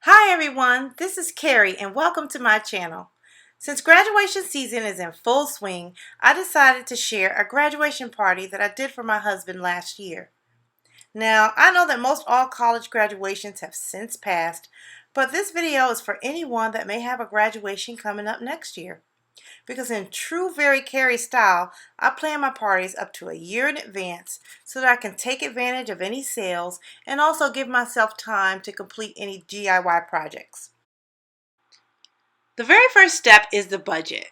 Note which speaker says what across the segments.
Speaker 1: Hi everyone, this is Keri and welcome to my channel. Since graduation season is in full swing, I decided to share a graduation party that I did for my husband last year. Now, I know that most all college graduations have since passed, but this video is for anyone that may have a graduation coming up next year. Because in true Very Keri style, I plan my parties up to a year in advance so that I can take advantage of any sales and also give myself time to complete any DIY projects. The very first step is the budget.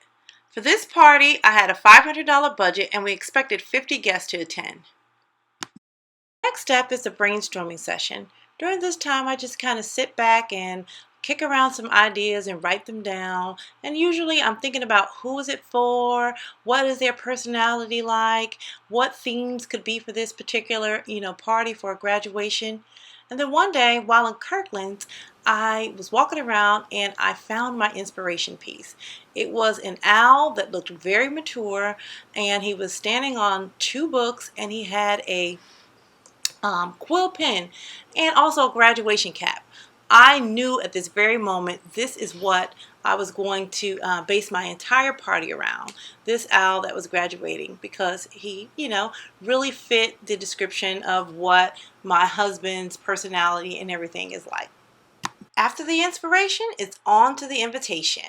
Speaker 1: For this party, I had a $500 budget and we expected 50 guests to attend. Next step is the brainstorming session. During this time, I just kind of sit back and kick around some ideas and write them down. And usually I'm thinking about who is it for, what is their personality like, what themes could be for this particular, party for a graduation. And then one day while in Kirkland, I was walking around and I found my inspiration piece. It was an owl that looked very mature and he was standing on two books and he had a quill pen, and also a graduation cap. I knew at this very moment this is what I was going to base my entire party around. This owl that was graduating because he, really fit the description of what my husband's personality and everything is like. After the inspiration, it's on to the invitation.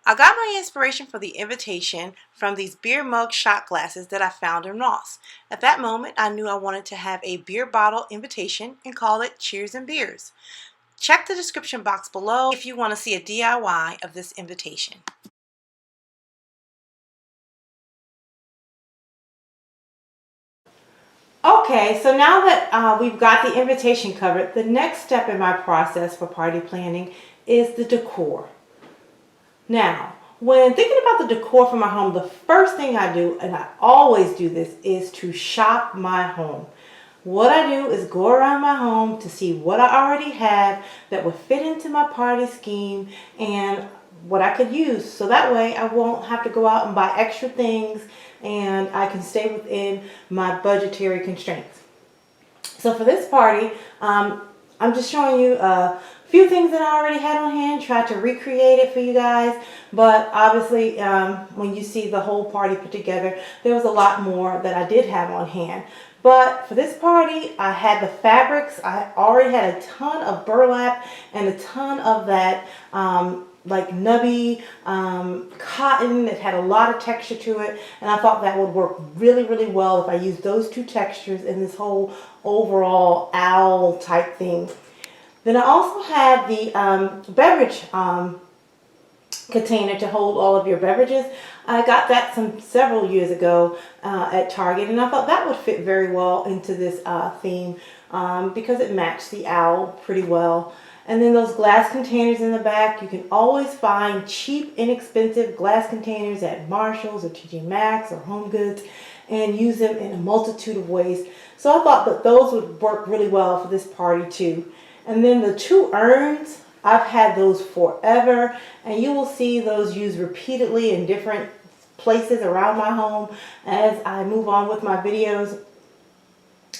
Speaker 1: I got my inspiration for the invitation from these beer mug shot glasses that I found in Ross. At that moment, I knew I wanted to have a beer bottle invitation and call it Cheers and Beers. Check the description box below if you want to see a DIY of this invitation. Okay, so now that we've got the invitation covered, the next step in my process for party planning is the decor. Now, when thinking about the decor for my home, the first thing I do, and I always do this, is to shop my home. What I do is go around my home to see what I already have that would fit into my party scheme and what I could use. So that way I won't have to go out and buy extra things and I can stay within my budgetary constraints. So for this party, I'm just showing you a few things that I already had on hand, tried to recreate it for you guys, but obviously when you see the whole party put together, there was a lot more that I did have on hand. But for this party, I had the fabrics. I already had a ton of burlap and a ton of that like nubby cotton that had a lot of texture to it, and I thought that would work really, really well if I used those two textures in this whole overall owl type thing. Then I also had the beverage container to hold all of your beverages. I got that several years ago at Target, and I thought that would fit very well into this theme because it matched the owl pretty well. And then those glass containers in the back, you can always find cheap, inexpensive glass containers at Marshall's or TJ Maxx or Home Goods and use them in a multitude of ways. So I thought that those would work really well for this party too. And then the two urns, I've had those forever, and you will see those used repeatedly in different places around my home as I move on with my videos.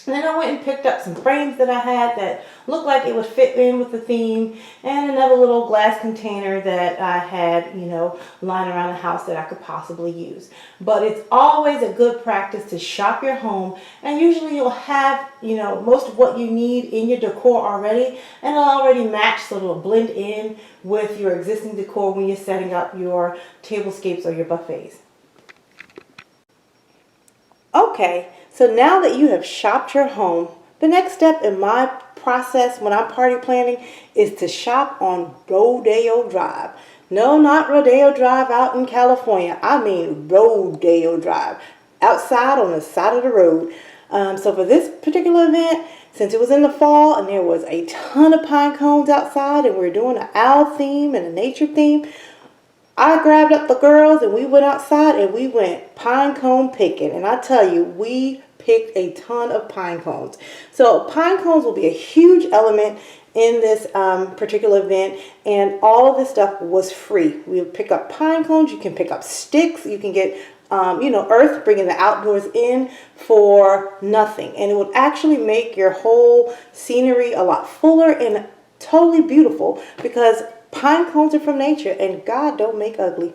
Speaker 1: And then I went and picked up some frames that I had that looked like it would fit in with the theme, and another little glass container that I had, lying around the house that I could possibly use. But it's always a good practice to shop your home, and usually you'll have, most of what you need in your decor already, and it'll already match so it'll blend in with your existing decor when you're setting up your tablescapes or your buffets. Okay, so now that you have shopped your home, the next step in my process when I'm party planning is to shop on Rodeo Drive. No, not Rodeo Drive out in California. I mean Rodeo Drive, outside on the side of the road. So for this particular event, since it was in the fall and there was a ton of pine cones outside and we're doing an owl theme and a nature theme, I grabbed up the girls and we went outside and we went pine cone picking. And I tell you, we picked a ton of pine cones. So pine cones will be a huge element in this particular event, and all of this stuff was free. We would pick up pine cones, you can pick up sticks, you can get earth, bringing the outdoors in for nothing. And it would actually make your whole scenery a lot fuller and totally beautiful because pine cones are from nature and God don't make ugly.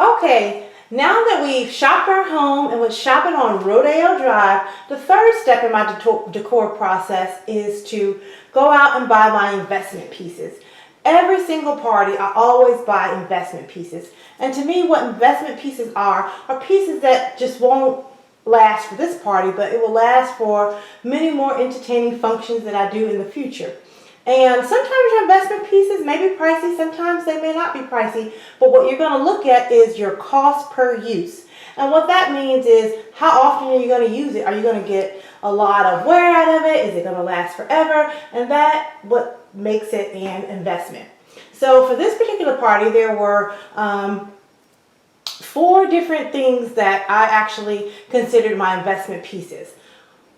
Speaker 1: Okay, now that we've shopped our home and went shopping on Rodeo Drive, the third step in my decor process is to go out and buy my investment pieces. Every single party, I always buy investment pieces. And to me, what investment pieces are pieces that just won't last for this party, but it will last for many more entertaining functions that I do in the future. And sometimes your investment pieces may be pricey, sometimes they may not be pricey, but what you're going to look at is your cost per use. And what that means is how often are you going to use it? Are you going to get a lot of wear out of it? Is it going to last forever? And that's what makes it an investment. So for this particular party, there were 4 different things that I actually considered my investment pieces.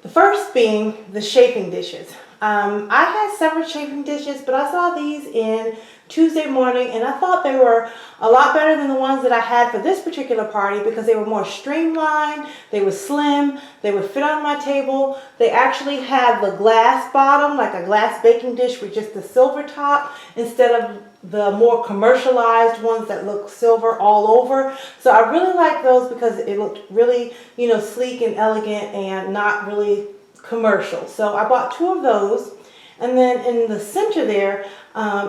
Speaker 1: The first being the chafing dishes. I had several chafing dishes, but I saw these in Tuesday morning and I thought they were a lot better than the ones that I had for this particular party because they were more streamlined, they were slim, they would fit on my table. They actually had the glass bottom, like a glass baking dish with just the silver top instead of the more commercialized ones that look silver all over. So I really like those because it looked really, sleek and elegant and not really commercial. So I bought 2 of those, and then in the center there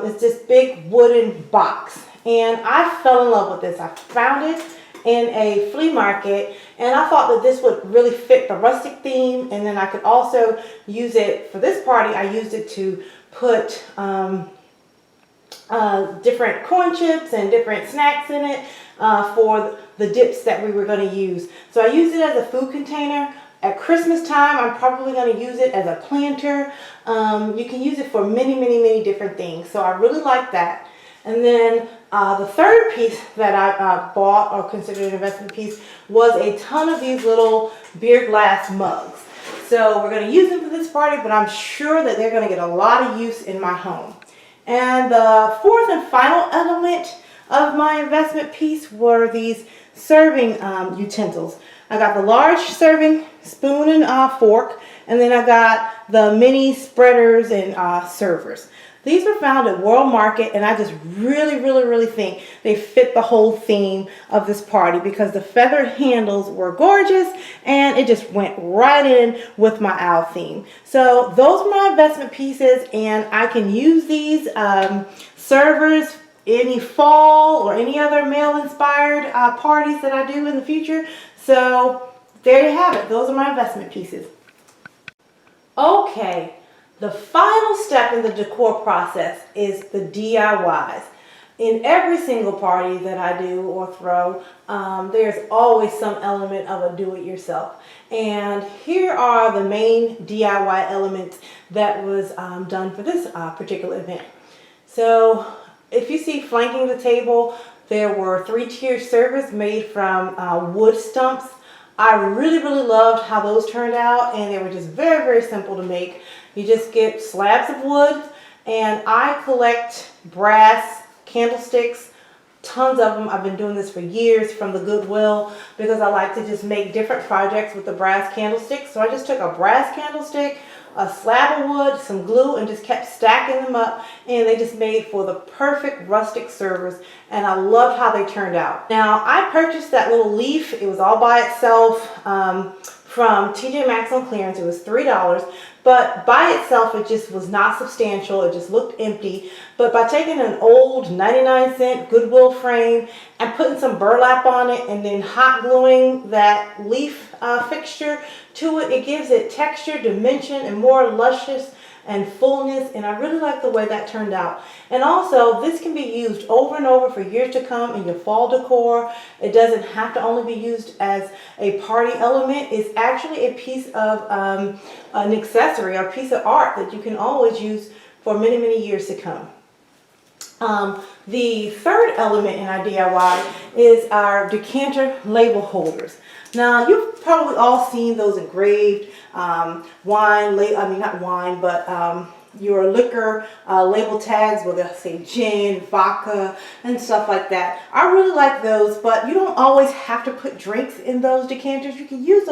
Speaker 1: is this big wooden box, and I fell in love with this. I found it in a flea market and I thought that this would really fit the rustic theme, and then I could also use it for this party. I used it to put different corn chips and different snacks in it for the dips that we were going to use. So I used it as a food container. At Christmas time, I'm probably going to use it as a planter. You can use it for many different things. So I really like that. And then the third piece that I bought or considered an investment piece was a ton of these little beer glass mugs. So we're going to use them for this party, but I'm sure that they're going to get a lot of use in my home. And the fourth and final element of my investment piece were these serving utensils. I got the large serving spoon and fork, and then I got the mini spreaders and servers. These were found at World Market, and I just really think they fit the whole theme of this party because the feather handles were gorgeous and it just went right in with my owl theme. So those are my investment pieces, and I can use these servers any fall or any other male-inspired parties that I do in the future. So there you have it. Those are my investment pieces. Okay. The final step in the decor process is the DIYs. In every single party that I do or throw, there's always some element of a do-it-yourself. And here are the main DIY elements that was done for this particular event. So if you see flanking the table, there were 3-tiered servers made from wood stumps. I really loved how those turned out, and they were just very simple to make. You just get slabs of wood, and I collect brass candlesticks, tons of them. I've been doing this for years from the Goodwill because I like to just make different projects with the brass candlesticks. So I just took a brass candlestick, a slab of wood, some glue, and just kept stacking them up, and they just made for the perfect rustic servers, and I loved how they turned out. Now, I purchased that little leaf. It was all by itself from TJ Maxx on clearance. It was $3. But by itself, it just was not substantial. It just looked empty. But by taking an old 99-cent Goodwill frame and putting some burlap on it and then hot gluing that leaf fixture to it, it gives it texture, dimension, and more luscious and fullness. And I really like the way that turned out. And also, this can be used over and over for years to come in your fall decor. It doesn't have to only be used as a party element. It's actually a piece of an accessory or piece of art that you can always use for many years to come. The third element in our DIY is our decanter label holders. Now, you've probably all seen those engraved your liquor label tags where they'll say gin, vodka, and stuff like that. I really like those, but you don't always have to put drinks in those decanters. You can use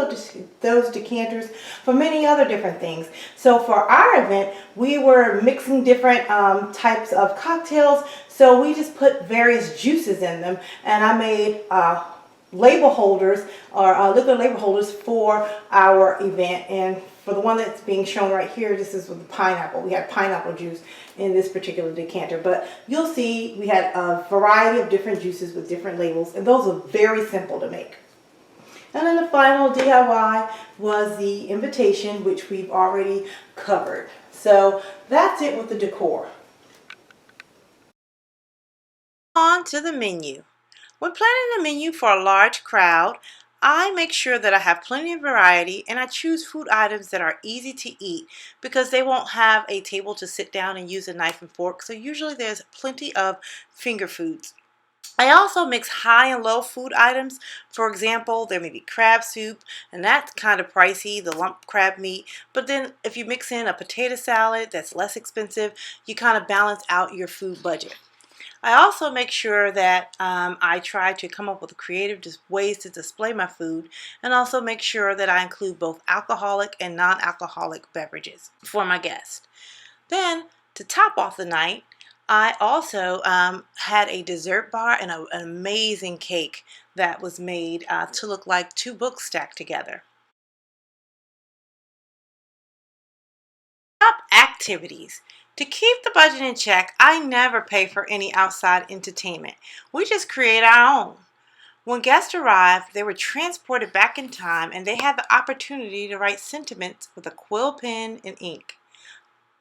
Speaker 1: those decanters for many other different things. So for our event, we were mixing different types of cocktails, so we just put various juices in them, and I made label holders or liquid label holders for our event. And for the one that's being shown right here, this is with the pineapple. We had pineapple juice in this particular decanter, but you'll see we had a variety of different juices with different labels, and those are very simple to make. And then the final DIY was the invitation, which we've already covered. So that's it with the decor. On to the menu. When planning a menu for a large crowd, I make sure that I have plenty of variety, and I choose food items that are easy to eat because they won't have a table to sit down and use a knife and fork, so usually there's plenty of finger foods. I also mix high and low food items. For example, there may be crab soup, and that's kind of pricey, the lump crab meat. But then if you mix in a potato salad that's less expensive, you kind of balance out your food budget. I also make sure that I try to come up with creative ways to display my food, and also make sure that I include both alcoholic and non-alcoholic beverages for my guests. Then, to top off the night, I also had a dessert bar and an amazing cake that was made to look like two books stacked together. Top activities. To keep the budget in check, I never pay for any outside entertainment. We just create our own. When guests arrived, they were transported back in time, and they had the opportunity to write sentiments with a quill pen and ink.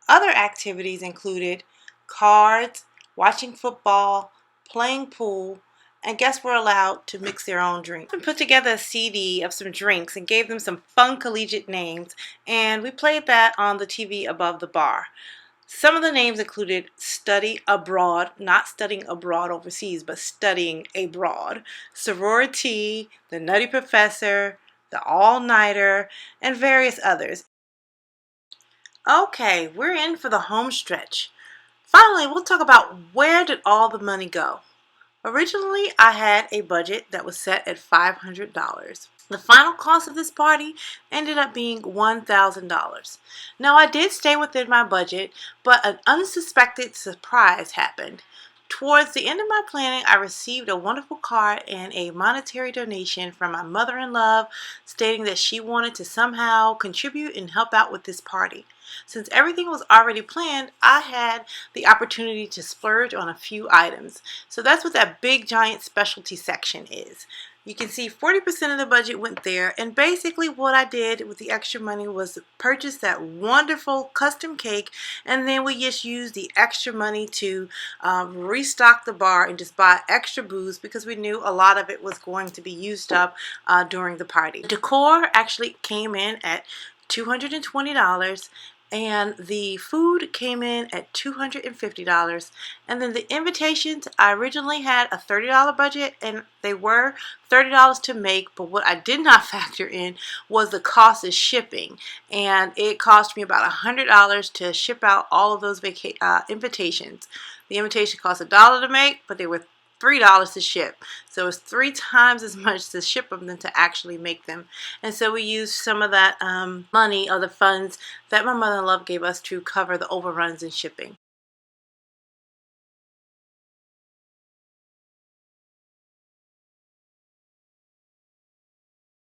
Speaker 1: Other activities included cards, watching football, playing pool, and guests were allowed to mix their own drinks. We put together a CD of some drinks and gave them some fun collegiate names, and we played that on the TV above the bar. Some of the names included Study Abroad, not studying abroad overseas, but studying abroad, Sorority, The Nutty Professor, The All-Nighter, and various others. Okay, we're in for the home stretch. Finally, we'll talk about where did all the money go. Originally, I had a budget that was set at $500. The final cost of this party ended up being $1,000. Now, I did stay within my budget, but an unsuspected surprise happened. Towards the end of my planning, I received a wonderful card and a monetary donation from my mother-in-law stating that she wanted to somehow contribute and help out with this party. Since everything was already planned, I had the opportunity to splurge on a few items. So that's what that big giant specialty section is. You can see 40% of the budget went there, and basically what I did with the extra money was purchase that wonderful custom cake, and then we just used the extra money to restock the bar and just buy extra booze because we knew a lot of it was going to be used up during the party. The decor actually came in at $220, and the food came in at $250. And then the invitations, I originally had a $30 budget, and they were $30 to make, but what I did not factor in was the cost of shipping, and it cost me about $100 to ship out all of those invitations. The invitation cost $1 to make, but they were $3 to ship. So it's 3 times as much to ship them than to actually make them. And so we used some of that money or the funds that my mother-in-law gave us to cover the overruns in shipping.